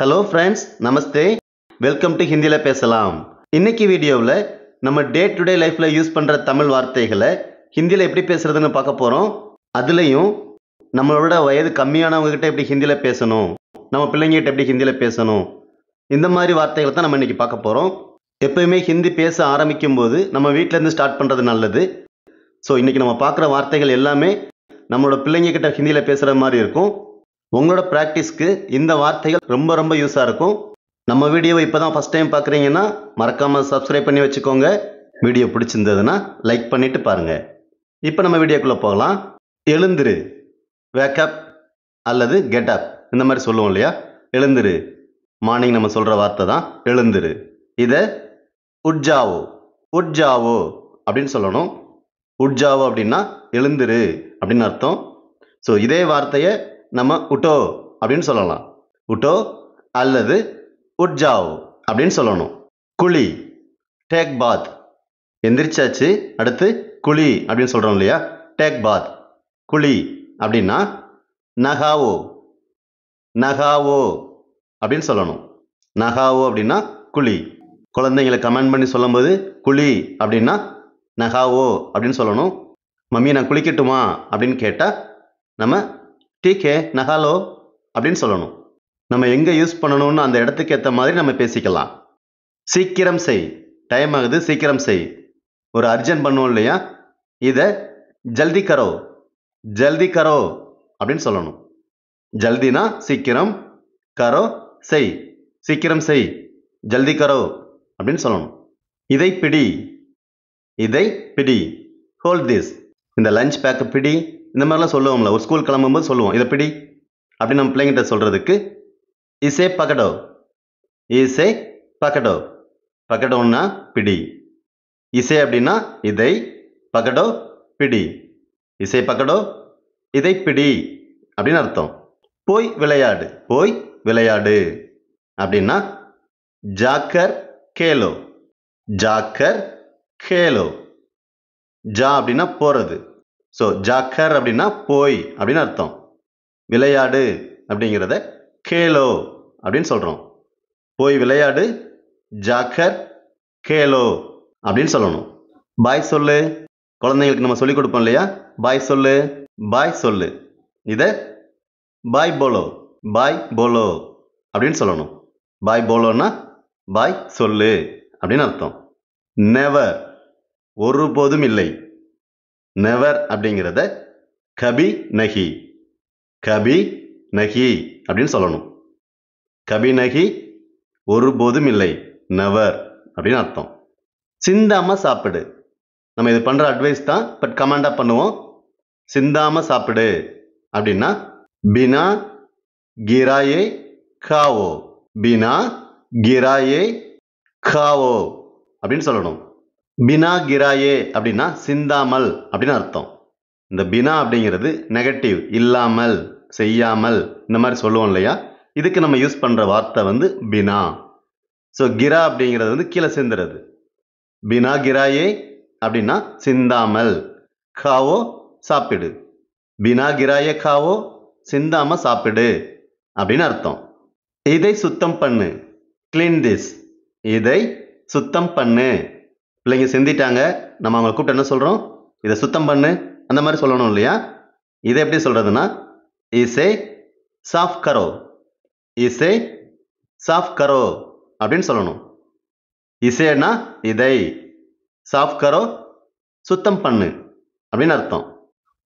Hello friends, Namaste. Welcome to ஹிந்தியில் பேசலாம். இன்னைக்கு வீடியோவில் நம்ம டே டு டே லைஃப்பில் யூஸ் பண்ணுற தமிழ் வார்த்தைகளை ஹிந்தியில் எப்படி பேசுகிறதுன்னு பார்க்க போகிறோம். அதுலேயும் நம்மளோட வயது கம்மியானவங்ககிட்ட எப்படி ஹிந்தியில் பேசணும், நம்ம பிள்ளைங்ககிட்ட எப்படி ஹிந்தியில் பேசணும், இந்த மாதிரி வார்த்தைகளை தான் நம்ம இன்றைக்கி பார்க்க போகிறோம். எப்போயுமே ஹிந்தி பேச ஆரம்பிக்கும் போது நம்ம வீட்டிலேருந்து ஸ்டார்ட் பண்ணுறது நல்லது. ஸோ இன்றைக்கி நம்ம பார்க்குற வார்த்தைகள் எல்லாமே நம்மளோட பிள்ளைங்ககிட்ட ஹிந்தியில் பேசுகிற மாதிரி இருக்கும். உங்களோட ப்ராக்டிஸ்க்கு இந்த வார்த்தைகள் ரொம்ப ரொம்ப யூஸாக இருக்கும். நம்ம வீடியோவை இப்போ தான் ஃபஸ்ட் டைம் பார்க்குறீங்கன்னா மறக்காமல் சப்ஸ்கிரைப் பண்ணி வச்சுக்கோங்க. வீடியோ பிடிச்சிருந்ததுன்னா லைக் பண்ணிவிட்டு பாருங்கள். இப்போ நம்ம வீடியோக்குள்ளே போகலாம். எழுந்துரு, வேக்கப் அல்லது கெட்டப், இந்த மாதிரி சொல்லுவோம் இல்லையா. எழுந்துரு, மார்னிங் நம்ம சொல்கிற வார்த்தை தான் எழுந்துரு. இதை உட்ஜாவோ உட்ஜாவோ அப்படின்னு சொல்லணும். உட்ஜாவோ அப்படின்னா எழுந்துரு அப்படின்னு அர்த்தம். ஸோ இதே வார்த்தையை நம்ம உட்டோ அப்படின்னு சொல்லலாம். உட்டோ அல்லது உட்ஜாவ் அப்படின்னு சொல்லணும். குழி, டேக் பாத், எந்திரிச்சாச்சு அடுத்து குழி அப்படின்னு சொல்கிறோம் இல்லையா. டேக் பாத், குழி அப்படின்னா நகாவோ நகாவோ அப்படின்னு சொல்லணும். நகாவோ அப்படின்னா குழி. குழந்தைங்களை கமெண்ட் பண்ணி சொல்லும்போது குழி அப்படின்னா நகாவோ அப்படின்னு சொல்லணும். மம்மி நான் குளிக்கட்டுமா அப்படின்னு கேட்டால் நம்ம டீக்கே நகாலோ அப்படின்னு சொல்லணும். நம்ம எங்கே யூஸ் பண்ணணும்னு அந்த இடத்துக்கு ஏற்ற மாதிரி நம்ம பேசிக்கலாம். சீக்கிரம் செய், டைம் ஆகுது சீக்கிரம் செய், ஒரு அர்ஜென்ட் பண்ணுவோம் இல்லையா. இதை ஜல்தி கரோ ஜல்தி கரோ அப்படின்னு சொல்லணும். ஜல்தினா சீக்கிரம், கரோ செய், சீக்கிரம் செய், ஜல்தி கரோ அப்படின்னு சொல்லணும். இதை பிடி இதை பிடி, ஹோல்ட் திஸ், இந்த லஞ்ச் பேக்கை பிடி, இந்த மாதிரிலாம் சொல்லுவோம்ல. ஒரு ஸ்கூல் கிளம்பும்போது சொல்லுவோம் இதை பிடி அப்படின்னு நம்ம பிள்ளைங்கிட்ட சொல்கிறதுக்கு இசே பக்கடோ இசே பக்கடோ. பக்கடோன்னா பிடி. இசை அப்படின்னா இதை, பக்கடோ பிடி. இசை பக்கடோ, இதை பிடி அப்படின்னு அர்த்தம். போய் விளையாடு போய் விளையாடு அப்படின்னா ஜாக்கர் கேலோ ஜாக்கர் கேலோ. ஜா அப்படின்னா போகிறது. ஸோ ஜாக்கர் அப்படின்னா போய் அப்படின்னு அர்த்தம். விளையாடு அப்படிங்கிறத கேலோ அப்படின்னு சொல்கிறோம். போய் விளையாடு, ஜாக்கர் கேலோ அப்படின்னு சொல்லணும். பாய் சொல்லு, குழந்தைங்களுக்கு நம்ம சொல்லிக் கொடுப்போம் இல்லையா. பாய் சொல்லு பாய் சொல்லு, இதை பாய் போலோ பாய் போலோ அப்படின்னு சொல்லணும். பாய் போலோன்னா பாய் சொல்லு அப்படின்னு அர்த்தம். நெவர், ஒருபோதும் இல்லை. நெவர் அப்படிங்கிறத கபி நகி கபி நகி அப்படின்னு சொல்லணும். கபி நகி, ஒருபோதும் இல்லை, நெவர் அப்படின்னு அர்த்தம். சிந்தாம சாப்பிடு, நம்ம இது பண்ணுற அட்வைஸ் தான், பட் கமாண்டாக பண்ணுவோம். சிந்தாம சாப்பிடு அப்படின்னா பினா கிராயே காவோ பினா கிராயே காவோ அப்படின்னு சொல்லணும். பினா கிராயே அப்படின்னா சிந்தாமல் அப்படின்னு அர்த்தம். இந்த பினா அப்படிங்கிறது நெகட்டிவ், இல்லாமல், செய்யாமல், இந்த மாதிரி சொல்லுவோம் இல்லையா. இதுக்கு நம்ம யூஸ் பண்ணுற வார்த்தை வந்து பினா. ஸோ கிரா அப்படிங்கிறது வந்து கீழே சிந்துறது. பினா கிராயே அப்படின்னா சிந்தாமல், காவோ சாப்பிடு, பினா கிராயே காவோ சிந்தாம சாப்பிடு அப்படின்னு அர்த்தம். இதை சுத்தம் பண்ணு, கிளீன் திஸ், இதை சுத்தம் பண்ணு. பிள்ளைங்க சிந்திட்டாங்க, நம்ம அவங்களை கூப்பிட்டு என்ன சொல்கிறோம், இதை சுத்தம் பண்ணு அந்த மாதிரி சொல்லணும் இல்லையா. இதை எப்படி சொல்கிறதுனா இசே சாஃப் கரோ இசே சாஃப் கரோ அப்படின்னு சொல்லணும். இசேனா இதை, சாஃப் கரோ சுத்தம் பண்ணு அப்படின்னு அர்த்தம்.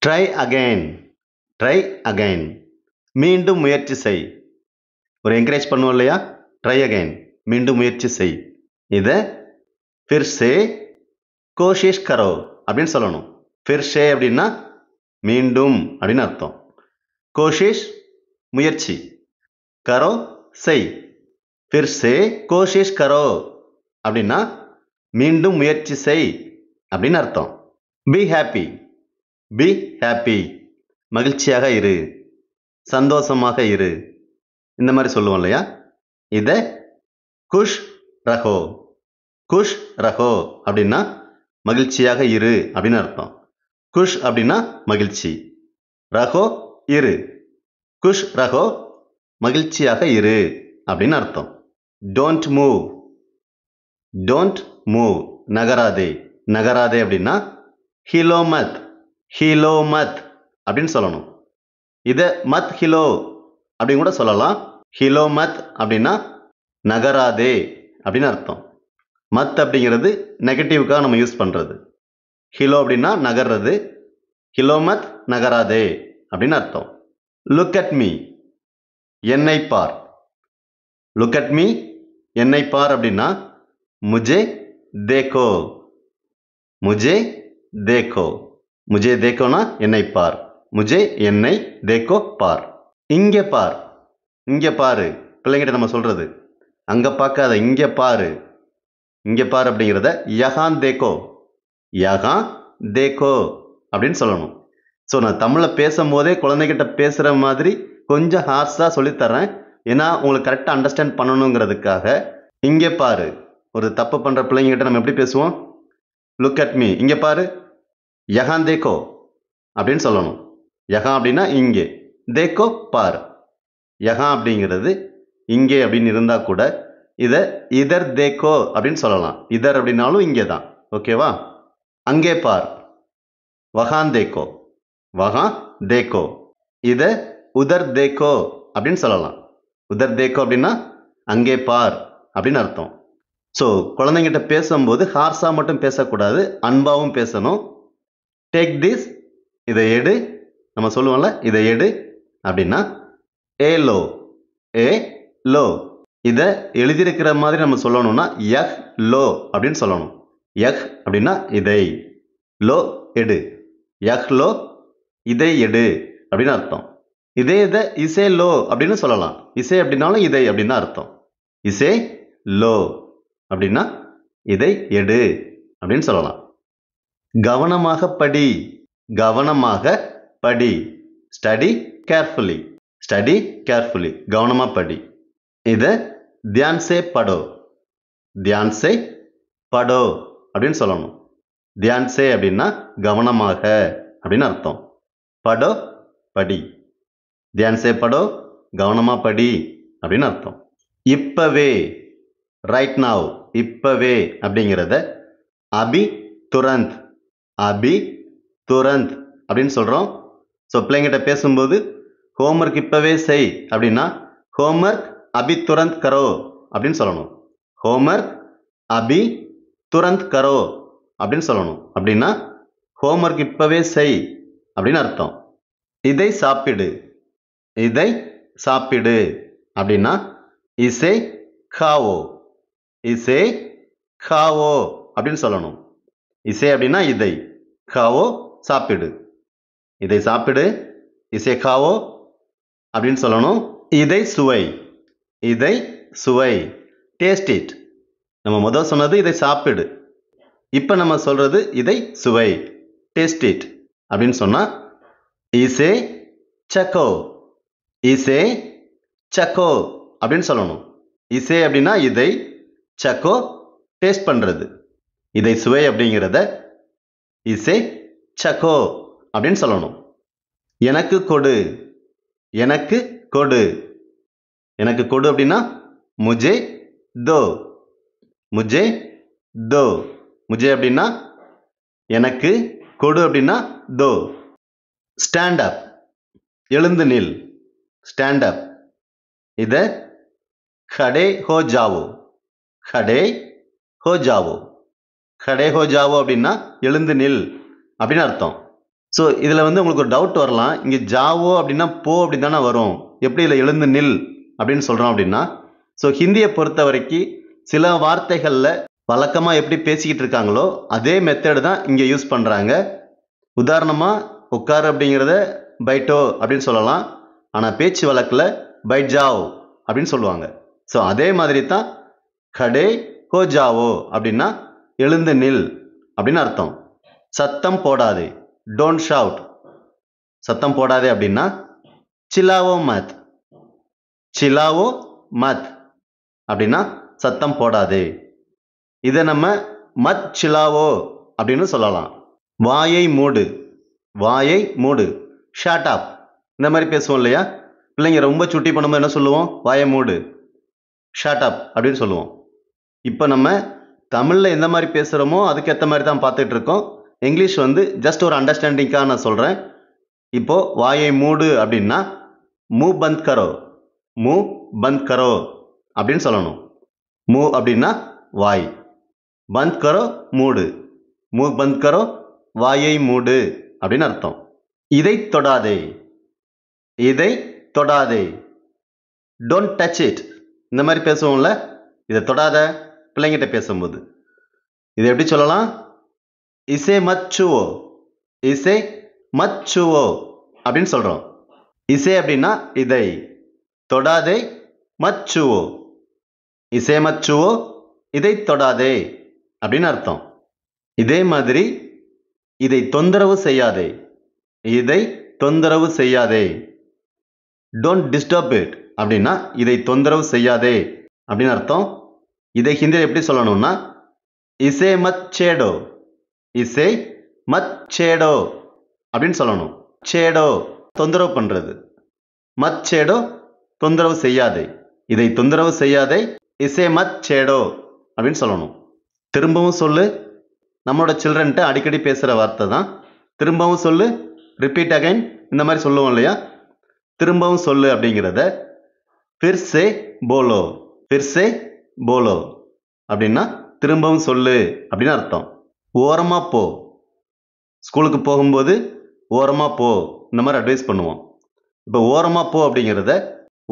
ட்ரை அகைன் ட்ரை அகைன், மீண்டும் முயற்சி செய். ஒரு என்கரேஜ் பண்ணுவோம் இல்லையா. ட்ரை அகைன், மீண்டும் முயற்சி செய். இதை ஃபிர்சே கோஷிஷ் கரோ அப்படின்னு சொல்லணும். ஃபிர்ஷே அப்படின்னா மீண்டும் அப்படின்னு அர்த்தம். கோஷிஷ் முயற்சி, கரோ செய். ஃபிர்சே கோஷிஷ் கரோ அப்படின்னா மீண்டும் முயற்சி செய் அப்படின்னு அர்த்தம். பி ஹாப்பி பி ஹாப்பி, மகிழ்ச்சியாக இரு, சந்தோஷமாக இரு, இந்த மாதிரி சொல்லுவோம் இல்லையா. இதை குஷ் ரஹோ குஷ் ரஹோ அப்படின்னா மகிழ்ச்சியாக இரு அப்படின்னு அர்த்தம். குஷ் அப்படின்னா மகிழ்ச்சி, ரஹோ இரு, குஷ் ரஹோ மகிழ்ச்சியாக இரு அப்படின்னு அர்த்தம். டோன்ட் மூவ், டோன்ட் மூவ், நகராதே. நகராதே அப்படின்னா ஹிலோ மத், ஹிலோ மத் அப்படின்னு சொல்லணும். இதை மத் ஹிலோ அப்படின்னு கூட சொல்லலாம். ஹிலோ மத் அப்படின்னா நகராதே அப்படின்னு அர்த்தம். மத் அப்படிங்கிறது நெகட்டிவ்க்காக நம்ம யூஸ் பண்ணுறது. ஹிலோ அப்படின்னா நகர்றது, ஹிலோ மத் நகராதே அப்படின்னு அர்த்தம். லுக் அட் மீ, என்னை பார். லுக் அட் மீ, என்னை பார் அப்படின்னா முஜே தேக்கோ, முஜே தேக்கோ. முஜே தேக்கோனா என்னை பார், முஜே என்னை, தேக்கோ பார். இங்கே பார், இங்கே பாரு. பிள்ளைங்கிட்ட நம்ம சொல்றது, அங்க பார்க்காத இங்கே பாரு. இங்கே பார் அப்படிங்கிறத யகான் தேக்கோ, யகான் தேக்கோ அப்படின்னு சொல்லணும். ஸோ நான் தமிழில் பேசும்போதே குழந்தைகிட்ட பேசுகிற மாதிரி கொஞ்சம் ஹார்ஸாக சொல்லித்தரேன். ஏன்னா உங்களுக்கு கரெக்டாக அண்டர்ஸ்டாண்ட் பண்ணணுங்கிறதுக்காக. இங்கே பாரு, ஒரு தப்பு பண்ணுற பிள்ளைங்கிட்ட நம்ம எப்படி பேசுவோம்? லுக் அட் மீ, இங்கே பாரு. யகான் தேக்கோ அப்படின்னு சொல்லணும். யகான் அப்படின்னா இங்கே, தேக்கோ பார். யகான் அப்படிங்கிறது இங்கே அப்படின்னு இருந்தால் கூட இதை இதர் தேக்கோ அப்படின்னு சொல்லலாம். இதர் அப்படின்னாலும் இங்கே தான். ஓகேவா? அங்கே பார், வகான் தேக்கோ, வகான் தேக்கோ. இதை உதர் தேக்கோ அப்படின்னு சொல்லலாம். உதர் தேக்கோ அப்படின்னா அங்கே பார் அப்படின்னு அர்த்தம். ஸோ குழந்தைங்கிட்ட பேசும்போது ஹார்ஸாக மட்டும் பேசக்கூடாது, அன்பாகவும் பேசணும். டேக் திஸ், இதை எடு. நம்ம சொல்லுவோம்ல, இதை எடு அப்படின்னா ஏ லோ, ஏ லோ. இதை எழுதியிருக்கிற மாதிரி நம்ம சொல்லணும்னா யஹ் லோ அப்படின்னு சொல்லணும். யஹ் அப்படின்னா இதை, லோ எடு. யஹ் லோ, இதை எடு அப்படின்னு அர்த்தம். இதே இதை இசே லோ அப்படின்னு சொல்லலாம். இசை அப்படின்னாலும் இதை அப்படின்னு அர்த்தம். இசே லோ அப்படின்னா இதை எடு அப்படின்னு சொல்லலாம். கவனமாக படி, கவனமாக படி. ஸ்டடி கேர்ஃபுல்லி, ஸ்டடி கேர்ஃபுல்லி, கவனமாக படி. இதை தியான் சே படோ, தியான் சே படோ அப்படின்னு சொல்லணும். தியான் சே அப்படின்னா கவனமாக அப்படின்னு அர்த்தம். படோ படி, தியான் சே படோ, கவனமாக படி அப்படின்னு அர்த்தம். இப்பவே, ரைட் நாவ், இப்பவே அப்படிங்கிறத அபி துரந்த், அபி துரந்த் அப்படின்னு சொல்கிறோம். ஸோ பிள்ளைங்கிட்ட பேசும்போது ஹோம்ஒர்க் இப்போவே செய் அப்படின்னா ஹோம்ஒர்க் அபி துரந்த் கரோ அப்படின்னு சொல்லணும். ஹோம்ஒர்க் அபி துரந்த் கரோ அப்படின்னு சொல்லணும். அப்படின்னா ஹோம்ஒர்க் இப்போவே செய் அப்படின்னு அர்த்தம். இதை சாப்பிடு, இதை சாப்பிடு அப்படின்னா இசே காவோ, இசே காவோ அப்படின்னு சொல்லணும். இசை அப்படின்னா இதை, காவோ சாப்பிடு. இதை சாப்பிடு, இசை காவோ அப்படின்னு சொல்லணும். இதை சுவை, இதை சுவை, டேஸ்ட் இட். நம்ம முதல் சொன்னது இதை சாப்பிடு, இப்போ நம்ம சொல்றது இதை சுவை, டேஸ்ட் இட் அப்படின்னு சொன்னா இசே சக்கோ, இசே சக்கோ அப்படின்னு சொல்லணும். இசை அப்படின்னா இதை, சக்கோ டேஸ்ட் பண்றது. இதை சுவை அப்படிங்கிறத இசே சக்கோ அப்படின்னு சொல்லணும். எனக்கு கொடு, எனக்கு கொடு. எனக்கு கொடு அப்படின்னா முஜே தோ, முஜே தோ. முஜே அப்படின்னா எனக்கு, கொடு அப்படின்னா தோ. ஸ்டாண்ட் அப், எழுந்து நில். Stand up. இதை खड़े हो जाओ, खड़े हो जाओ. खड़े हो जाओ அப்படின்னா எழுந்து நில் அப்படின்னு அர்த்தம். ஸோ இதில் உங்களுக்கு ஒரு டவுட் வரலாம். இங்கே ஜாவோ அப்படின்னா போ அப்படி தானே வரும், எப்படி இதில் எழுந்து நில் அப்படின்னு சொல்கிறோம் அப்படின்னா, ஸோ ஹிந்தியை பொறுத்த வரைக்கும் சில வார்த்தைகளில் வழக்கமாக எப்படி பேசிக்கிட்டு இருக்காங்களோ அதே மெத்தடு தான் இங்கே யூஸ் பண்ணுறாங்க. உதாரணமாக உட்கார் அப்படிங்கிறத பைட்டோ அப்படின்னு சொல்லலாம். ஆனால் பேச்சு வழக்கில் பைட் ஜாவ் அப்படின்னு சொல்லுவாங்க. ஸோ அதே மாதிரி தான் கடே ஹோ ஜாவோ அப்படின்னா எழுந்து நில் அப்படின்னு அர்த்தம். சத்தம் போடாதே, டோன்ட் ஷவுட். சத்தம் போடாதே அப்படின்னா சில்லாவோ மத், சில்லாவோ மத் அப்படின்னா சத்தம் போடாதே. இதை நம்ம மத் சில்லாவோ அப்படின்னு சொல்லலாம். வாயை மூடு, வாயை மூடு, ஷட் அப். இந்த மாதிரி பேசுவோம் இல்லையா? பிள்ளைங்க ரொம்ப சுட்டி பண்ணும்போது என்ன சொல்லுவோம்? வாயை மூடு. ஷட் அப் அப்படின்னு சொல்லுவோம். இப்போ நம்ம தமிழில் எந்த மாதிரி பேசுகிறோமோ அதுக்கேற்ற மாதிரி தான் பார்த்துட்டு இருக்கோம். இங்கிலீஷ் வந்து ஜஸ்ட் ஒரு அண்டர்ஸ்டாண்டிங்காக நான் சொல்கிறேன். இப்போது வாயை மூடு அப்படின்னா மூ பந்த் கரோ, மூ பந்த் கரோ அப்படின்னு சொல்லணும். மூ அப்படின்னா வாய், பந்த் கரோ மூடு, மூ பந்த் கரோ வாயை மூடு அப்படின்னு அர்த்தம். இதை தொடாதே, இதை தொடாதே, டோன்ட் டச் இட். இந்த மாதிரி பேசுவோம்ல, இதை தொடாத பிள்ளைங்கிட்ட பேசும்போது இதை எப்படி சொல்லலாம்? இசே மத் சுவோ, இசே மத் சுவோ அப்படின்னு சொல்கிறோம். இசே அப்படின்னா இதை, தொடாதே மத் சுவோ, இசே மத் சுவோ இதை தொடாதே அப்படின்னு அர்த்தம். இதே மாதிரி இதை தொந்தரவு செய்யாதே, இதை தொந்தரவு செய்யாதே, டோன்ட் டிஸ்டர்ப் இட் அப்படின்னா இதை தொந்தரவு செய்யாதே அப்படின்னு அர்த்தம். இதை ஹிந்தியில் எப்படி சொல்லணும்னா இசே மத் சேடோ, இசே மத் சேடோ அப்படின்னு சொல்லணும். சேடோ தொந்தரவு பண்ணுறது, மத் சேடோ தொந்தரவு செய்யாதே, இதை தொந்தரவு செய்யாதே, இசே மத் சேடோ அப்படின்னு சொல்லணும். திரும்பவும் சொல்லு, நம்மளோட சில்ட்ரன்ட்ட அடிக்கடி பேசுகிற வார்த்தை தான். திரும்பவும் சொல்லு, ரிப்பீட் அகைன், இந்த மாதிரி சொல்லுவோம் இல்லையா? திரும்பவும் சொல்லு அப்படிங்கிறத ஃபிர் சே போலோ, ஃபிர் சே போலோ அப்படின்னா திரும்பவும் சொல்லு அப்படின்னு அர்த்தம். ஓரமாக போ, ஸ்கூலுக்கு போகும்போது ஓரமாக போ இந்த மாதிரி அட்வைஸ் பண்ணுவோம். இப்போ ஓரமாக போ அப்படிங்கிறத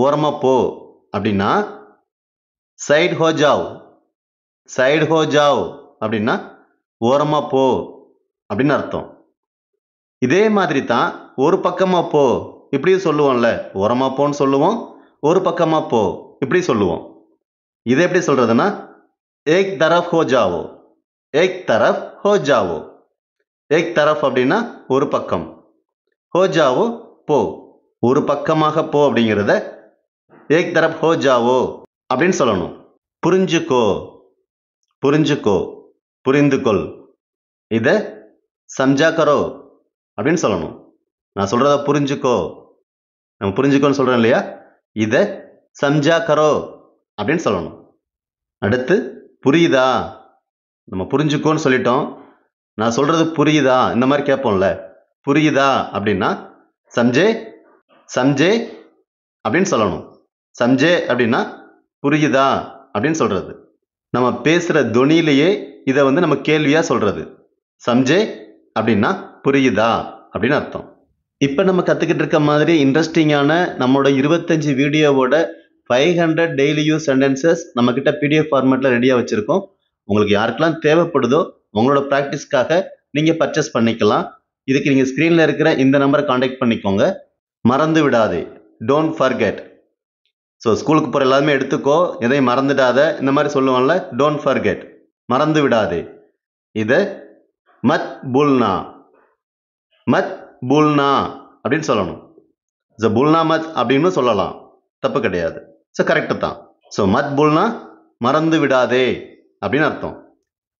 ஓரமாக போ அப்படின்னா சைடு ஹோ ஜாவ், சைடு ஹோ ஜாவ் அப்படின்னா ஓரமாக போ அப்படின்னு அர்த்தம். இதே மாதிரி தான் ஒரு பக்கமாக போ இப்படியும் சொல்லுவோம்ல, ஓரமாக போன்னு சொல்லுவோம், ஒரு பக்கமாக போ இப்படி சொல்லுவோம். இதை எப்படி சொல்கிறதுனா ஏக் தரஃப் ஹோ ஜாவோ, ஏக் தரஃப் ஹோ ஜாவோ, ஏக் தரஃப் அப்படின்னா ஒரு பக்கம், ஹோ ஜாவோ போ, ஒரு பக்கமாக போ அப்படிங்கிறத ஏக் தரஃப் ஹோ ஜாவோ அப்படின்னு சொல்லணும். புரிஞ்சுக்கோ, புரிஞ்சுக்கோ, புரிந்துகொள், இதை சம்ஜா கரோ அப்படின்னு சொல்லணும். நான் சொல்கிறத புரிஞ்சுக்கோ, நம்ம புரிஞ்சுக்கோன்னு சொல்கிறேன் இல்லையா, இதை சம்ஜா கரோ அப்படின்னு சொல்லணும். அடுத்து புரியுதா, நம்ம புரிஞ்சுக்கோன்னு சொல்லிட்டோம், நான் சொல்கிறது புரியுதா இந்த மாதிரி கேட்போம்ல, புரியுதா அப்படின்னா சம்ஜே, சம்ஜே அப்படின்னு சொல்லணும். சம்ஜே அப்படின்னா புரியுதா அப்படின்னு சொல்கிறது. நம்ம பேசுகிற தொனியிலேயே இதை வந்து நம்ம கேள்வியாக சொல்கிறது. சம்ஜே அப்படின்னா புரியுதா அப்படின்னு அர்த்தம். இப்போ நம்ம கற்றுக்கிட்டு இருக்க மாதிரி இன்ட்ரெஸ்டிங்கான நம்மளோட 25 வீடியோவோட 500 டெய்லி யூஸ் சென்டென்சஸ் நம்மக்கிட்ட PDF ஃபார்மேட்டில் ரெடியாக வச்சுருக்கோம். உங்களுக்கு யாருக்கெல்லாம் தேவைப்படுதோ உங்களோட ப்ராக்டிஸ்க்காக நீங்கள் பர்ச்சேஸ் பண்ணிக்கலாம். இதுக்கு நீங்கள் ஸ்க்ரீனில் இருக்கிற இந்த நம்பரை காண்டாக்ட் பண்ணிக்கோங்க. மறந்து விடாதே, டோன்ட் ஃபர்கெட். ஸோ ஸ்கூலுக்கு போகிற எல்லாருமே எடுத்துக்கோ, எதையும் மறந்துடாத இந்த மாதிரி சொல்லுவோம்ல, டோன்ட் ஃபர்கெட், மறந்து விடாதே. இதை மத் பூல்னா, மத் பூல்னா அப்படின்னு சொல்லணும். ஸோ பூல்னா மத் அப்படின்னு சொல்லலாம், தப்பு கிடையாது. ஸோ கரெக்டு தான். ஸோ மத் பூல்னா மறந்து விடாதே அப்படின்னு அர்த்தம்.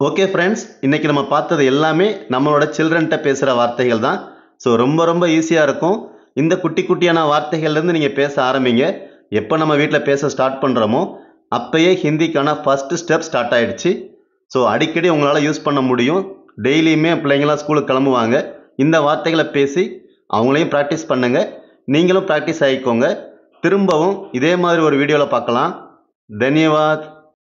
ஓகே ஃப்ரெண்ட்ஸ், இன்றைக்கி நம்ம பார்த்தது எல்லாமே நம்மளோட சில்ட்ரன்ட்ட பேசுகிற வார்த்தைகள் தான். ஸோ ரொம்ப ரொம்ப ஈஸியாக இருக்கும். இந்த குட்டி குட்டியான வார்த்தைகள்லேருந்து நீங்கள் பேச ஆரம்பிங்க. எப்போ நம்ம வீட்டில் பேச ஸ்டார்ட் பண்ணுறோமோ அப்போயே ஹிந்திக்கான ஃபஸ்ட்டு ஸ்டெப் ஸ்டார்ட் ஆகிடுச்சு. ஸோ அடிக்கடி உங்களால் யூஸ் பண்ண முடியும். டெய்லியுமே பிள்ளைங்களாம் ஸ்கூலுக்கு கிளம்புவாங்க, இந்த வார்த்தைகளை பேசி அவங்களையும் ப்ராக்டிஸ் பண்ணுங்கள், நீங்களும் ப்ராக்டிஸ் ஆகிக்கோங்க. திரும்பவும் இதே மாதிரி ஒரு வீடியோவில் பார்க்கலாம். தன்யவாத்.